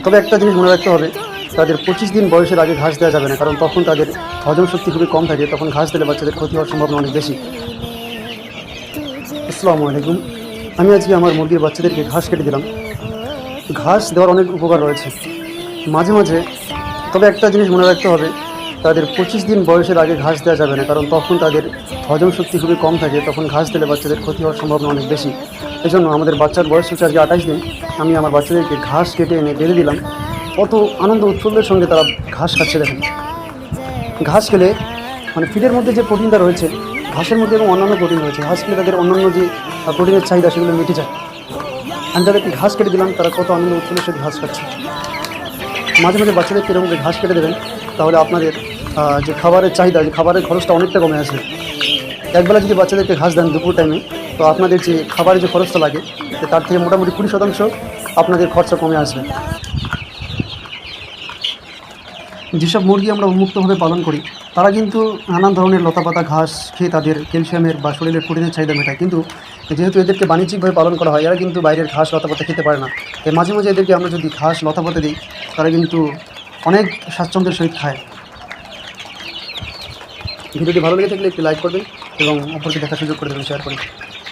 তবে একটা জিনিস মনে রাখতে হবে, তাদের 25 দিন বয়সের আগে ঘাস দেওয়া যাবে না, কারণ তখন তাদের হজম শক্তি খুবই কম থাকে। তখন ঘাস দিলে বাচ্চাদের ক্ষতি হওয়ার সম্ভাবনা অনেক বেশি। আসসালামু আলাইকুম। আমি আজকে আমার মুরগির বাচ্চাদেরকে ঘাস কেটে দিলাম। ঘাস দেওয়ার অনেক উপকার রয়েছে মাঝে মাঝে। তবে একটা জিনিস মনে রাখতে হবে, তাদের 25 দিন বয়সের আগে ঘাস দেওয়া যাবে না, কারণ তখন তাদের হজম শক্তি খুবই কম থাকে। তখন ঘাস দিলে বাচ্চাদের ক্ষতি হওয়ার সম্ভাবনা অনেক বেশি। এজন্য আমাদের বাচ্চার বয়স হচ্ছে আজকে 28 দিন। আমি আমার বাচ্চাদেরকে ঘাস কেটে এনে বেঁধে দিলাম। কত আনন্দ উৎফুল্লের সঙ্গে তারা ঘাস খাচ্ছে দেখুন। ঘাস খেলে মানে ফিডের মধ্যে যে প্রোটিনটা রয়েছে, ঘাসের মধ্যে এবং অন্যান্য প্রোটিন রয়েছে, ঘাস খেলে তাদের অন্যান্য যে প্রোটিনের চাহিদা সেগুলো মিটে যায়। আমি তাদেরকে ঘাস কেটে দিলাম, তারা কত আনন্দ উৎফুল্লের সাথে ঘাস খাচ্ছে। মাঝে মাঝে বাচ্চাদেরকে এরকম ঘাস কেটে দেবেন, তাহলে আপনাদের যে খাবারের চাহিদা, যে খাবারের খরচটা অনেকটা কমে আসবে। একবেলা যদি বাচ্চাদেরকে ঘাস দেন দুপুর টাইমে, তো আপনাদের যে খাবারের যে খরচটা লাগে, তার থেকে মোটামুটি 20% আপনাদের খরচা কমে আসবে। যেসব মুরগি আমরা উন্মুক্তভাবে পালন করি, তারা কিন্তু নানান ধরনের লতাপাতা ঘাস খেয়ে তাদের ক্যালসিয়ামের বা শরীরের প্রোটিনের চাহিদা মেটায়। কিন্তু যেহেতু এদেরকে বাণিজ্যিকভাবে পালন করা হয়, এরা কিন্তু বাইরের ঘাস লতাপাতা খেতে পারে না। তাই মাঝে মাঝে এদেরকে আমরা যদি ঘাস লতাপাতা দিই, তারা কিন্তু অনেক স্বাচ্ছন্দ্যের সহিত খায়। ভিডিওটি ভালো লেগে থাকলে একটি লাইক করবেন এবং অপরকে দেখার সুযোগ করে দেবেন, শেয়ার করে।